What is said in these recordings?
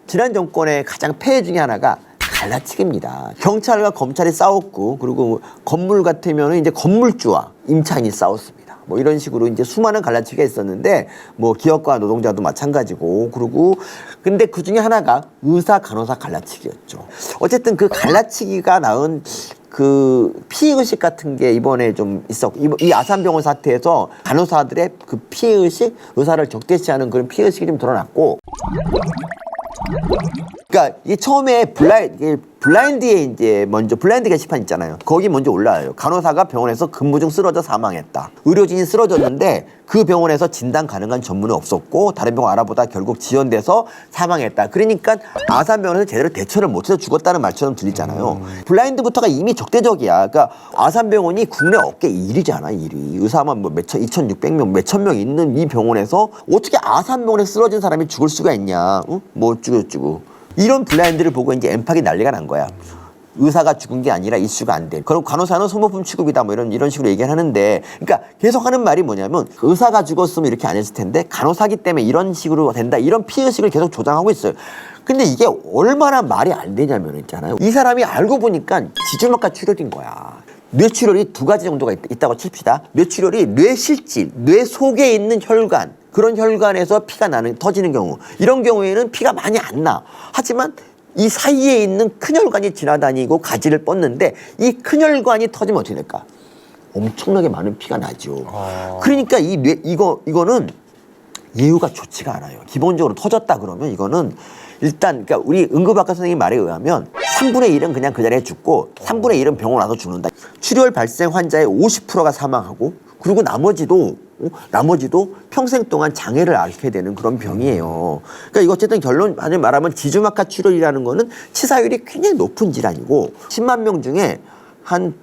지난 정권의 가장 폐해 중에 하나가 갈라치기입니다. 경찰과 검찰이 싸웠고, 그리고 건물 같으면 이제 건물주와 임차인이 싸웠습니다. 뭐 이런 식으로 이제 수많은 갈라치기가 있었는데, 뭐 기업과 노동자도 마찬가지고, 그리고 근데 그 중에 하나가 의사 간호사 갈라치기였죠. 어쨌든 그 갈라치기가 낳은 그 피해의식 같은 게 이번에 좀 있었고, 이 아산병원 사태에서 간호사들의 그 피해의식, 의사를 적대시하는 그런 피해의식이 좀 드러났고, 그러니까 이게 처음에 블라인드에 이제 먼저 블라인드 게시판 있잖아요. 거기 먼저 올라와요. 간호사가 병원에서 근무 중 쓰러져 사망했다. 의료진이 쓰러졌는데 그 병원에서 진단 가능한 전문의 없었고 다른 병원 알아보다 결국 지연돼서 사망했다. 그러니까 아산병원에서 제대로 대처를 못해서 죽었다는 말처럼 들리잖아요. 블라인드부터가 이미 적대적이야. 그러니까 아산병원이 국내 업계 1위잖아. 1위. 의사만 뭐 2,600명, 몇천 명 있는 이 병원에서 어떻게 아산병원에 쓰러진 사람이 죽을 수가 있냐. 응? 뭐 어쩌고 이런 블라인드를 보고 이제 엠팍이 난리가 난 거야. 의사가 죽은 게 아니라 이슈가 안 돼. 그럼 간호사는 소모품 취급이다. 뭐 이런 식으로 얘기하는데, 그러니까 계속 하는 말이 뭐냐면 의사가 죽었으면 이렇게 안 했을 텐데 간호사기 때문에 이런 식으로 된다. 이런 피해의식을 계속 조장하고 있어요. 근데 이게 얼마나 말이 안 되냐면 있잖아요. 이 사람이 알고 보니까 지주막하 출혈인 거야. 뇌출혈이 두 가지 정도가 있다고 칩시다. 뇌출혈이 뇌실질, 뇌 속에 있는 혈관, 그런 혈관에서 피가 터지는 경우, 이런 경우에는 피가 많이 안 나. 하지만 이 사이에 있는 큰 혈관이 지나다니고 가지를 뻗는데 이 큰 혈관이 터지면 어떻게 될까? 엄청나게 많은 피가 나죠. 그러니까 이거는 예후가 좋지가 않아요. 기본적으로 터졌다 그러면 이거는 일단 그러니까 우리 응급학과 선생님 말에 의하면 3분의 1은 그냥 그 자리에 죽고 3분의 1은 병원 와서 죽는다. 출혈 발생 환자의 50%가 사망하고, 그리고 나머지도 평생 동안 장애를 앓게 되는 그런 병이에요. 그러니까 이거 어쨌든 결론 말하면 지주막하 출혈이라는 거는 치사율이 굉장히 높은 질환이고 10만 명 중에 한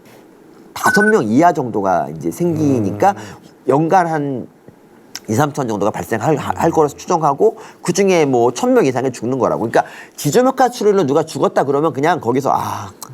5명 이하 정도가 이제 생기니까 연간 한 2, 3천 정도가 발생할 거로 추정하고, 그 중에 뭐 1,000명 이상이 죽는 거라고. 그러니까 지주막하 출혈로 누가 죽었다 그러면 그냥 거기서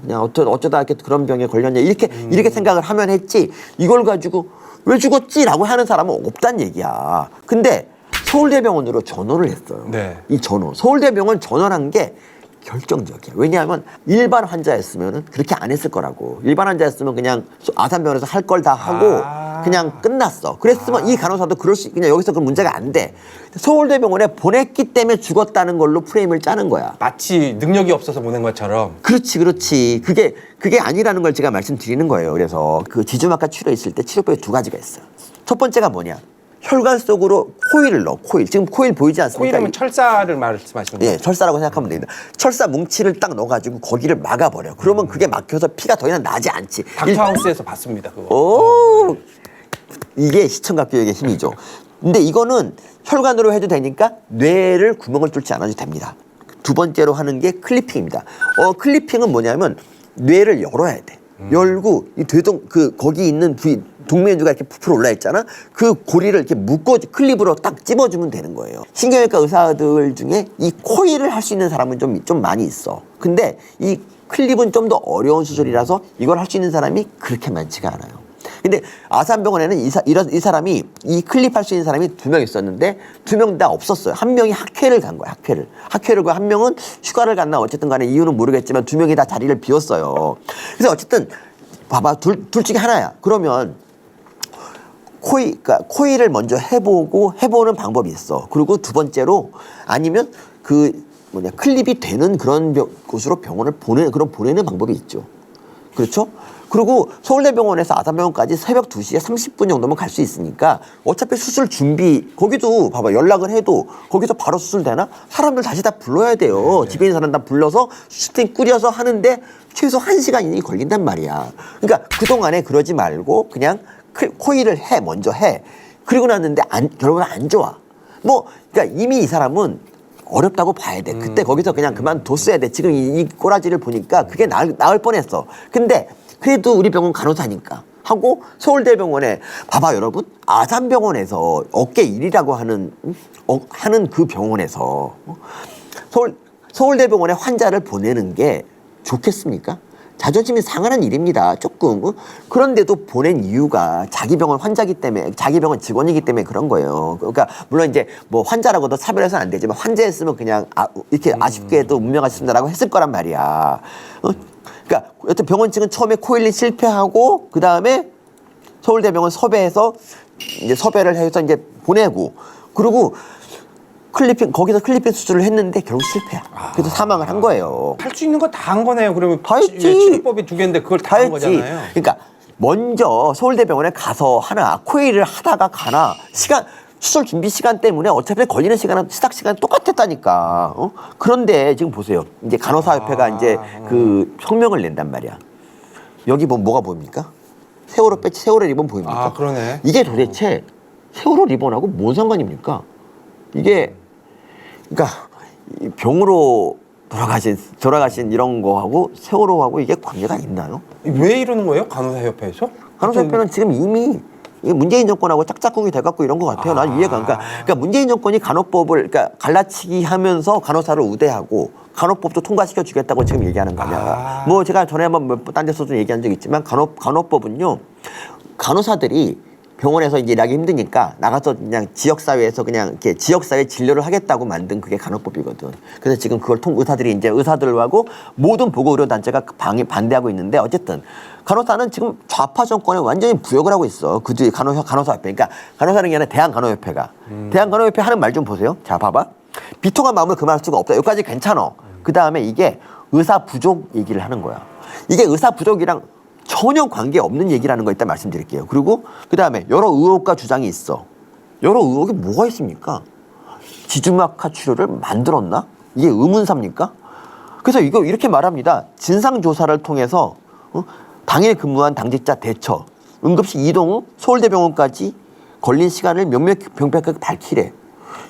그냥 어쩌다 이렇게 그런 병에 걸렸냐 이렇게 생각을 하면 했지, 이걸 가지고 왜 죽었지라고 하는 사람은 없단 얘기야. 근데 서울대병원으로 전원을 했어요. 네. 이 전원, 서울대병원 전원한 게 결정적이야. 왜냐하면 일반 환자였으면 그렇게 안 했을 거라고. 일반 환자였으면 그냥 아산병원에서 할 걸 다 하고 그냥 끝났어. 그랬으면 이 간호사도 그냥 여기서 그 문제가 안 돼. 서울대병원에 보냈기 때문에 죽었다는 걸로 프레임을 짜는 거야. 마치 능력이 없어서 보낸 것처럼. 그렇지. 그게 아니라는 걸 제가 말씀드리는 거예요. 그래서 그 지주막하 출혈 있을 때 치료법이 두 가지가 있어요. 첫 번째가 뭐냐? 혈관 속으로 코일을 넣어. 지금 코일 보이지 않습니까? 코일이면 철사를 말씀하시는 거예요? 예, 철사라고 생각하면 됩니다. 철사 뭉치를 딱 넣어가지고 거기를 막아버려. 그러면 그게 막혀서 피가 더 이상 나지 않지. 닥터하우스에서 봤습니다, 그거. 오, 이게 시청각 교육의 힘이죠. 근데 이거는 혈관으로 해도 되니까 뇌를 구멍을 뚫지 않아도 됩니다. 두 번째로 하는 게 클리핑입니다. 클리핑은 뭐냐면 뇌를 열어야 돼. 열고 이 거기 있는 부위, 동맥류가 이렇게 부풀어 올라 있잖아. 그 고리를 이렇게 클립으로 딱 찝어주면 되는 거예요. 신경외과 의사들 중에 이 코일을 할 수 있는 사람은 좀 많이 있어. 근데 이 클립은 좀 더 어려운 수술이라서 이걸 할 수 있는 사람이 그렇게 많지가 않아요. 근데 아산병원에는 이 사람이 이 클립 할 수 있는 사람이 2명 있었는데 2명 다 없었어요. 한 명이 학회를 간 거야. 학회를 그 한 명은 휴가를 갔나 어쨌든 간에 이유는 모르겠지만 2명이 다 자리를 비웠어요. 그래서 어쨌든 봐봐, 둘 중에 하나야. 그러면 코일을 먼저 해보는 방법이 있어. 그리고 두 번째로 아니면 클립이 되는 그런 곳으로 병원을 보내는 방법이 있죠. 그렇죠? 그리고 서울대병원에서 아산병원까지 새벽 2시에 30분 정도면 갈 수 있으니까 어차피 수술 준비, 거기도 봐봐, 연락을 해도 거기서 바로 수술되나? 사람들 다시 다 불러야 돼요. 집에 있는 사람 다 불러서 수술팀 꾸려서 하는데 최소 1시간 이상이 걸린단 말이야. 그러니까 그동안에 그러지 말고 그냥 코일을 먼저 해. 그리고 났는데 결국은 안 좋아. 그러니까 이미 이 사람은 어렵다고 봐야 돼. 그때 거기서 그냥 그만뒀어야 돼. 지금 이 꼬라지를 보니까 그게 나을 뻔했어. 근데 그래도 우리 병원 간호사니까 하고 서울대병원에 봐봐 여러분, 아산병원에서 업계 1위라고 하는 그 병원에서 서울대병원에 환자를 보내는 게 좋겠습니까? 자존심이 상하는 일입니다. 조금. 그런데도 보낸 이유가 자기 병원 환자기 때문에, 자기 병원 직원이기 때문에 그런 거예요. 그러니까 물론 이제 뭐 환자라고도 차별해서는 안 되지만 환자였으면 그냥 이렇게 아쉽게도 운명하셨습니다라고 했을 거란 말이야. 그러니까 여튼 병원 측은 처음에 코일링 실패하고 그 다음에 서울대병원 섭외해서 이제 섭외를 해서 이제 보내고 그리고 거기서 클리핑 수술을 했는데 결국 실패야. 그래서 사망을 한 거예요. 할 수 있는 거 다 한 거네요. 그러면 다 했지. 치료법이 2개인데 그걸 다 한 거잖아요. 그러니까 먼저 서울대병원에 가서 코일을 하다가 가나 수술 준비 시간 때문에 어차피 걸리는 시간은 시작 시간 똑같았다니까. 그런데 지금 보세요. 이제 간호사협회가 이제 그 성명을 낸단 말이야. 여기 보면 뭐가 보입니까? 세월호 배지, 세월호 리본 보입니까? 아, 그러네. 이게 도대체 세월호 리본하고 뭔 상관입니까? 이게 그러니까 이 병으로 돌아가신 이런 거하고 세월호하고 이게 관계가 있나요? 왜 이러는 거예요? 간호사협회에서? 간호사협회는 지금 이미 이게 문재인 정권하고 짝짝꿍이 돼갖고 이런 것 같아요. 난 이해가 안 가. 그러니까 문재인 정권이 간호법을 그러니까 갈라치기 하면서 간호사를 우대하고 간호법도 통과시켜 주겠다고 지금 얘기하는 거냐. 뭐 제가 전에 한번 딴 데서 좀 얘기한 적이 있지만 간호법은요. 간호사들이 병원에서 이제 일하기 힘드니까 나가서 그냥 지역사회에서 그냥 이렇게 지역사회 진료를 하겠다고 만든 그게 간호법이거든. 그래서 지금 그걸 의사들이 이제 의사들하고 모든 보건의료단체가 반대하고 있는데 어쨌든 간호사는 지금 좌파 정권에 완전히 부역을 하고 있어. 그 뒤에 간호사협회. 그러니까 간호사는 게 아니라 대한간호협회가. 대한간호협회 하는 말 좀 보세요. 자, 봐봐. 비통한 마음을 금할 수가 없다. 여기까지 괜찮아. 그 다음에 이게 의사 부족 얘기를 하는 거야. 이게 의사 부족이랑 전혀 관계없는 얘기라는 거 일단 말씀드릴게요. 그리고 그 다음에 여러 의혹과 주장이 있어. 여러 의혹이 뭐가 있습니까? 지주막하 치료를 만들었나? 이게 의문사입니까? 그래서 이거 이렇게 말합니다. 진상조사를 통해서 당일 근무한 당직자 대처, 응급실 이동 후 서울대병원까지 걸린 시간을 명백하게 밝히래.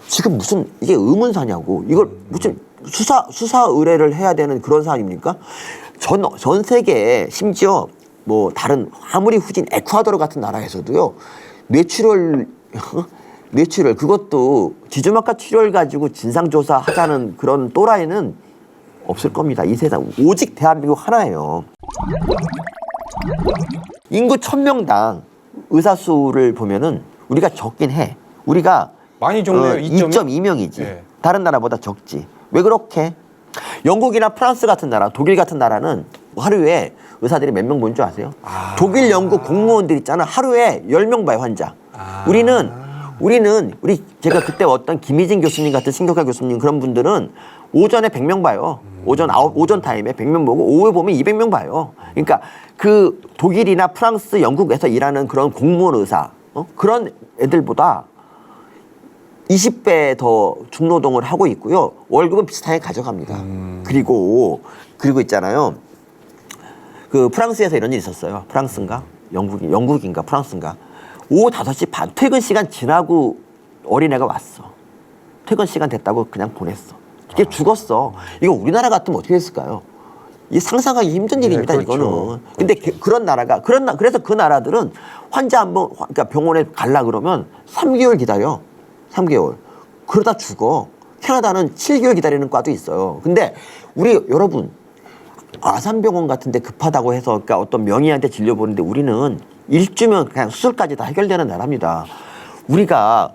지금 무슨 이게 의문사냐고. 이걸 무슨 수사 의뢰를 해야 되는 그런 사안입니까? 전 세계에 심지어 뭐 다른 아무리 후진 에콰도르 같은 나라에서도요 뇌출혈 그것도 지주막하 치료를 가지고 진상조사 하자는 그런 또라이는 없을 겁니다. 이 세상 오직 대한민국 하나예요. 인구 1000명당 의사 수를 보면은 우리가 적긴 해. 우리가 많이 적네요. 2.2명이지. 네. 다른 나라보다 적지. 왜 그렇게? 영국이나 프랑스 같은 나라, 독일 같은 나라는 하루에 의사들이 몇 명 본 줄 아세요? 독일, 영국 공무원들 있잖아. 하루에 10명 봐요, 환자. 우리는 제가 그때 어떤 김희진 교수님 같은 신경과 교수님 그런 분들은 오전에 100명 봐요. 오전 타임에 100명 보고 오후에 보면 200명 봐요. 그러니까 그 독일이나 프랑스, 영국에서 일하는 그런 공무원 의사, 그런 애들보다 20배 더 중노동을 하고 있고요. 월급은 비슷하게 가져갑니다. 그리고 있잖아요. 그 프랑스에서 이런 일이 있었어요. 프랑스인가? 영국인가? 프랑스인가? 오후 5시 반 퇴근 시간 지나고 어린애가 왔어. 퇴근 시간 됐다고 그냥 보냈어. 이게 죽었어. 이거 우리나라 같으면 어떻게 했을까요? 이게 상상하기 힘든 일입니다. 네, 그렇죠. 이거는. 근데 그런 나라가 그래서 그 나라들은 환자 한번 그러니까 병원에 갈라 그러면 3개월 기다려. 3개월. 그러다 죽어. 캐나다는 7개월 기다리는 과도 있어요. 근데 여러분 아산병원 같은 데 급하다고 해서 그러니까 어떤 명의한테 진료 보는데 우리는 일주면 그냥 수술까지 다 해결되는 나라입니다. 우리가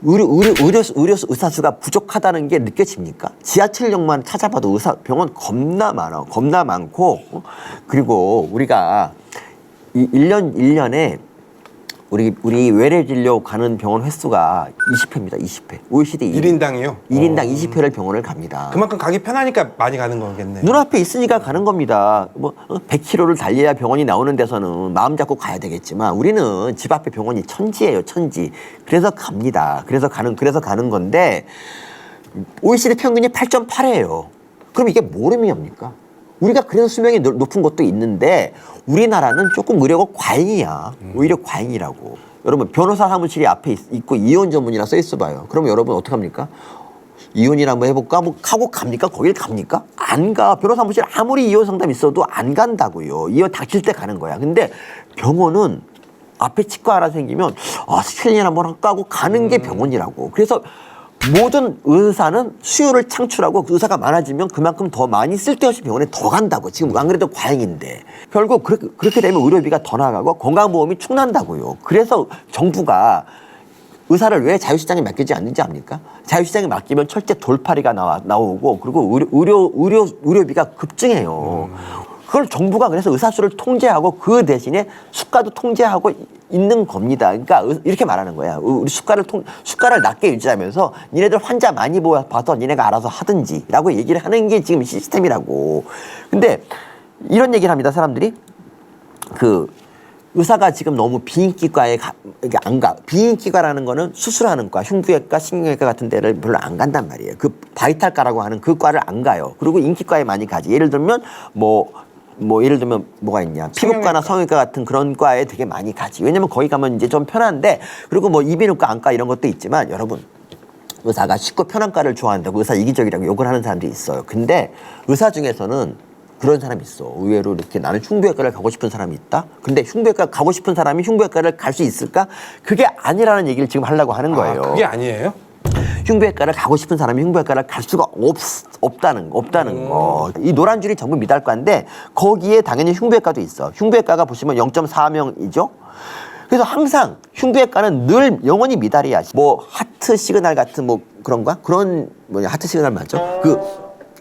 의사 수가 부족하다는 게 느껴집니까? 지하철역만 찾아봐도 병원 겁나 많아. 겁나 많고 그리고 우리가 1년에 우리 외래 진료 가는 병원 횟수가 20회입니다. 20회. OECD 1인당이요? 1인당 20회를 병원을 갑니다. 그만큼 가기 편하니까 많이 가는 거겠네. 눈앞에 있으니까 가는 겁니다. 뭐 100km를 달려야 병원이 나오는 데서는 마음 잡고 가야 되겠지만 우리는 집 앞에 병원이 천지예요. 천지. 그래서 갑니다. 그래서 가는 건데 OECD 평균이 8.8예요. 그럼 이게 뭘 의미합니까? 우리가 그래서 수명이 높은 것도 있는데 우리나라는 조금 의료가 과잉이야. 오히려 과잉이라고. 여러분 변호사 사무실이 앞에 있고 이혼 전문이라 써 있어 봐요. 그러면 여러분 어떡합니까? 이혼이나 한번 해볼까? 뭐 하고 갑니까? 거길 갑니까? 안 가. 변호사 사무실 아무리 이혼 상담 있어도 안 간다고요. 이혼 닥칠 때 가는 거야. 근데 병원은 앞에 치과 하나 생기면 스캔이나 한번 할까 하고 가는 게 병원이라고. 그래서 모든 의사는 수요를 창출하고 의사가 많아지면 그만큼 더 많이 쓸데없이 병원에 더 간다고. 지금 안 그래도 과잉인데. 결국 그렇게 되면 의료비가 더 나가고 건강보험이 축난다고요. 그래서 정부가 의사를 왜 자유시장에 맡기지 않는지 압니까? 자유시장에 맡기면 철제 돌파리가 나오고 그리고 의료비가 급증해요. 그걸 정부가 그래서 의사수를 통제하고 그 대신에 수가도 통제하고 있는 겁니다. 그러니까 이렇게 말하는 거야. 우리 수가를 낮게 유지하면서 니네들 환자 많이 봐서 니네가 알아서 하든지라고 얘기를 하는 게 지금 시스템이라고. 근데 이런 얘기를 합니다. 사람들이 의사가 지금 너무 비인기과에 안 가. 비인기과라는 거는 수술하는 과, 흉부외과, 신경외과 같은 데를 별로 안 간단 말이에요. 그 바이탈과라고 하는 그 과를 안 가요. 그리고 인기과에 많이 가지. 예를 들면 예를 들면 뭐가 있냐. 피부과나 성형외과 같은 그런 과에 되게 많이 가지. 왜냐면 거기 가면 이제 좀 편한데, 그리고 뭐 이비인후과, 안과 이런 것도 있지만, 여러분, 의사가 쉽고 편한 과를 좋아한다고 의사 이기적이라고 욕을 하는 사람들이 있어요. 근데 의사 중에서는 그런 사람이 있어. 의외로 이렇게 나는 흉부외과를 가고 싶은 사람이 있다? 근데 흉부외과 가고 싶은 사람이 흉부외과를 갈 수 있을까? 그게 아니라는 얘기를 지금 하려고 하는 거예요. 그게 아니에요? 흉부외과를 가고 싶은 사람이 흉부외과를 갈 수가 없다는 거. 이 노란 줄이 전부 미달과인데 거기에 당연히 흉부외과도 있어. 흉부외과가 보시면 0.4명이죠. 그래서 항상 흉부외과는 늘 영원히 미달이야. 뭐 하트 시그널 같은 뭐 그런가? 그런 하트 시그널 맞죠?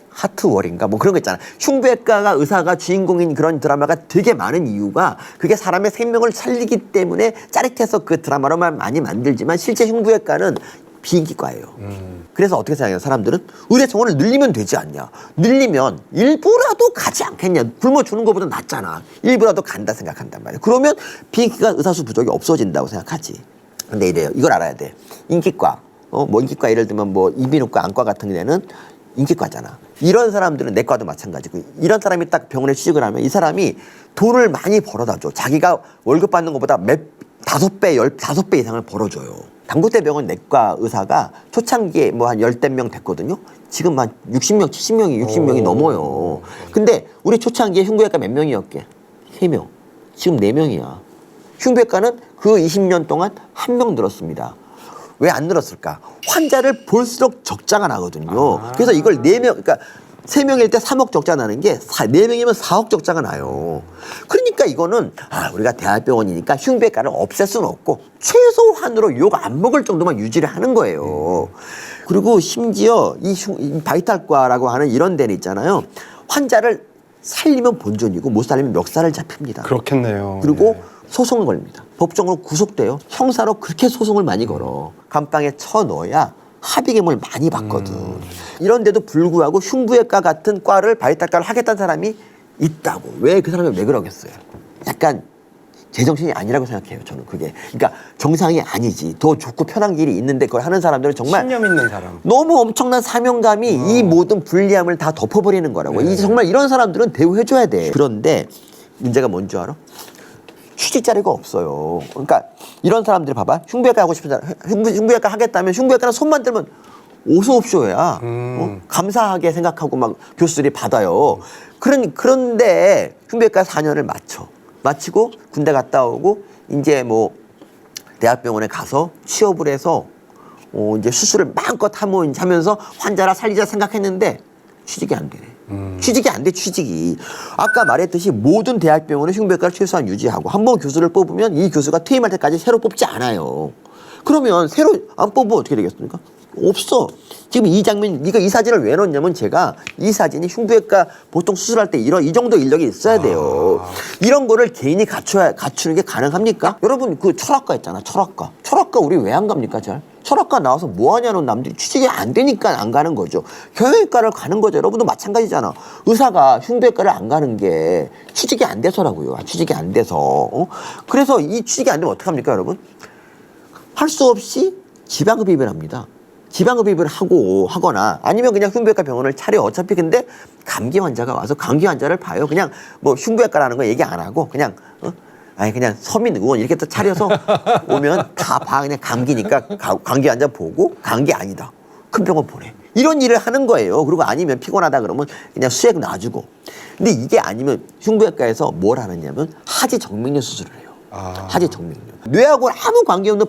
하트월인가 뭐 그런 거 있잖아. 흉부외과가 의사가 주인공인 그런 드라마가 되게 많은 이유가 그게 사람의 생명을 살리기 때문에 짜릿해서 그 드라마로만 많이 만들지만 실제 흉부외과는 비인기과예요. 그래서 어떻게 생각해요? 사람들은 의대 정원을 늘리면 되지 않냐. 늘리면 일부라도 가지 않겠냐. 굶어 죽는 것보다 낫잖아. 일부라도 간다 생각한단 말이에요. 그러면 비인기과 의사수 부족이 없어진다고 생각하지. 근데 이래요. 이걸 알아야 돼. 인기과 뭐 인기과 예를 들면 뭐 이비인후과, 안과 같은 데는 인기과잖아. 이런 사람들은 내과도 마찬가지고 이런 사람이 딱 병원에 취직을 하면 이 사람이 돈을 많이 벌어다 줘. 자기가 월급 받는 것보다 5배, 15배 이상을 벌어줘요. 당구대병원 내과 의사가 초창기에 뭐 한 10대 명 됐거든요. 지금 한 60명, 60명이 넘어요. 근데 우리 초창기에 흉부외과 몇 명이었게? 3명. 지금 4명이야. 흉부외과는 그 20년 동안 1명 늘었습니다. 왜 안 늘었을까? 환자를 볼수록 적자가 나거든요. 그래서 이걸 4명, 그러니까 3명일 때 3억 적자 나는 게 4명이면 4억 적자가 나요. 그러니까 이거는 우리가 대학병원이니까 흉부외과를 없앨 수는 없고 최소한으로 욕 안 먹을 정도만 유지를 하는 거예요. 그리고 심지어 이 바이탈과라고 하는 이런 데는 있잖아요. 환자를 살리면 본전이고 못 살리면 멱살을 잡힙니다. 그렇겠네요. 그리고 소송을 걸립니다. 법정으로 구속돼요. 형사로 그렇게 소송을 많이 걸어. 감방에 쳐넣어야 합의금을 많이 받거든. 이런데도 불구하고 흉부외과 같은 과를 바이탈과를 하겠다는 사람이 있다고. 왜 그 사람이 왜 그러겠어요? 약간 제정신이 아니라고 생각해요. 저는 그게. 그러니까 정상이 아니지. 더 좋고 편한 길이 있는데 그걸 하는 사람들은 정말 신념 있는 사람. 너무 엄청난 사명감이 이 모든 불리함을 다 덮어버리는 거라고. 정말 이런 사람들은 대우해줘야 돼. 그런데 문제가 뭔 줄 알아? 취직 자리가 없어요. 그러니까 이런 사람들이 봐봐. 흉부외과 하고 싶은 사람, 흉부외과 하겠다면 흉부외과는 손만 들면 오소옵쇼야. 감사하게 생각하고 막 교수들이 받아요. 그런데 흉부외과 4년을 마치고 군대 갔다 오고 이제 뭐 대학병원에 가서 취업을 해서 이제 수술을 마음껏 하면서 환자라 살리자 생각했는데 취직이 안 되네. 취직이 안 돼, 취직이. 아까 말했듯이 모든 대학병원은 흉부외과를 최소한 유지하고 한 번 교수를 뽑으면 이 교수가 퇴임할 때까지 새로 뽑지 않아요. 그러면 새로 안 뽑으면 어떻게 되겠습니까? 없어. 지금 이 장면, 이 사진을 왜 넣었냐면 제가 이 사진이 흉부외과 보통 수술할 때 이 정도 인력이 있어야 돼요. 이런 거를 개인이 갖추는 게 가능합니까? 여러분 그 철학과 있잖아, 철학과. 철학과 우리 왜 안 갑니까, 잘? 철학과 나와서 뭐 하냐는 남들이 취직이 안 되니까 안 가는 거죠. 경영외과를 가는 거죠. 여러분도 마찬가지잖아. 의사가 흉부외과를 안 가는 게 취직이 안 돼서라고요. 취직이 안 돼서. 그래서 이 취직이 안 되면 어떡합니까, 여러분? 할 수 없이 지방흡입을 합니다. 지방흡입을 하거나 아니면 그냥 흉부외과 병원을 차려. 어차피 근데 감기 환자가 와서 감기 환자를 봐요. 그냥 뭐 흉부외과라는 거 얘기 안 하고 그냥 그냥 서민 의원 이렇게 또 차려서 오면 다 봐. 그냥 감기니까 감기 환자 보고 감기 아니다. 큰 병원 보내. 이런 일을 하는 거예요. 그리고 아니면 피곤하다 그러면 그냥 수액 놔주고. 근데 이게 아니면 흉부외과에서 뭘 하느냐면 하지 정맥류 수술을 해요. 하지 정맥류. 뇌하고 아무 관계없는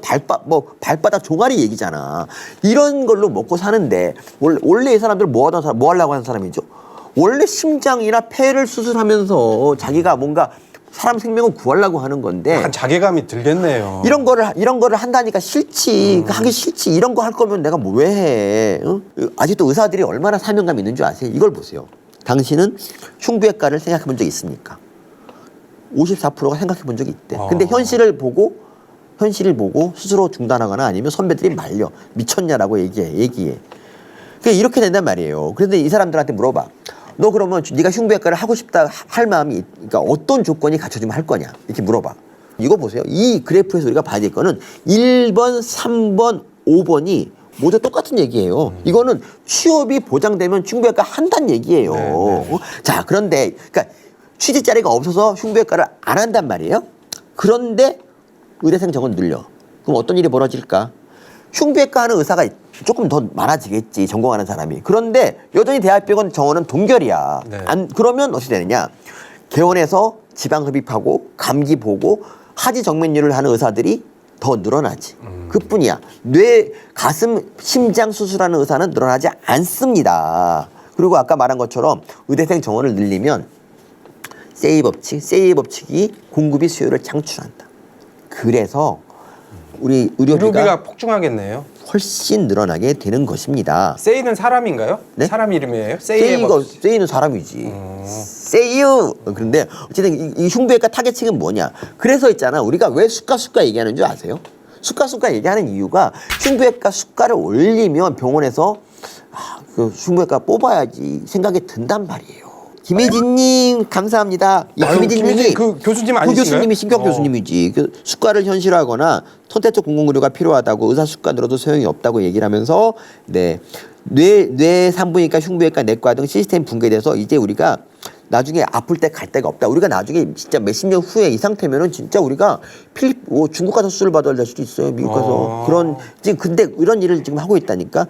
발바닥 종아리 얘기잖아. 이런 걸로 먹고 사는데 원래 이 사람들 뭐 하려고 하는 사람이죠? 원래 심장이나 폐를 수술하면서 자기가 뭔가 사람 생명을 구하려고 하는 건데 약간 자괴감이 들겠네요. 이런 거를 한다니까 싫지. 하기 싫지. 이런 거 할 거면 내가 뭐 왜 해? 어? 아직도 의사들이 얼마나 사명감 있는 줄 아세요? 이걸 보세요. 당신은 흉부외과를 생각해 본 적 있습니까? 54%가 생각해 본 적이 있대. 근데 현실을 보고 스스로 중단하거나 아니면 선배들이 말려. 미쳤냐라고 얘기해. 그러니까 이렇게 된단 말이에요. 그런데 이 사람들한테 물어봐. 너 그러면 네가 흉부외과를 하고 싶다 할 마음이, 그러니까 어떤 조건이 갖춰지면 할 거냐 이렇게 물어봐. 이거 보세요. 이 그래프에서 우리가 봐야 될 거는 1번, 3번, 5번이 모두 똑같은 얘기예요. 이거는 취업이 보장되면 흉부외과 한다는 얘기예요. 자, 그런데 그러니까 취직 자리가 없어서 흉부외과를 안 한단 말이에요. 그런데 의대생 정원 늘려. 그럼 어떤 일이 벌어질까? 흉부외과 하는 의사가 조금 더 많아지겠지, 전공하는 사람이. 그런데 여전히 대학병원 정원은 동결이야. 그러면 어떻게 되느냐? 개원에서 지방 흡입하고 감기 보고 하지 정맥류를 하는 의사들이 더 늘어나지. 그뿐이야. 뇌, 가슴, 심장 수술하는 의사는 늘어나지 않습니다. 그리고 아까 말한 것처럼 의대생 정원을 늘리면 세이 법칙이 공급이 수요를 창출한다. 그래서 우리 의료비가 폭증하겠네요. 훨씬 늘어나게 되는 것입니다. 세이는 사람인가요? 네? 사람 이름이에요? 세이는 사람이지. 세이유. 그런데 어쨌든 이 흉부외과 타겟층은 뭐냐? 그래서 있잖아. 우리가 왜 수가 얘기하는 줄 아세요? 수가 얘기하는 이유가 흉부외과 수가를 올리면 병원에서 그 흉부외과 뽑아야지 생각이 든단 말이에요. 김희진님 감사합니다. 김희진 그 교수님 아니신가요? 그 교수님이 신경 교수님이지. 그 수가를 현실화하거나 선택적 공공의료가 필요하다고 의사 수가 늘어도 소용이 없다고 얘기를 하면서 뇌 산부인과 흉부외과 내과 등 시스템 붕괴돼서 이제 우리가 나중에 아플 때 갈 데가 없다. 우리가 나중에 진짜 몇십 년 후에 이 상태면은 진짜 우리가 중국 가서 수술 받아야 될 수도 있어요. 미국 가서 근데 이런 일을 지금 하고 있다니까.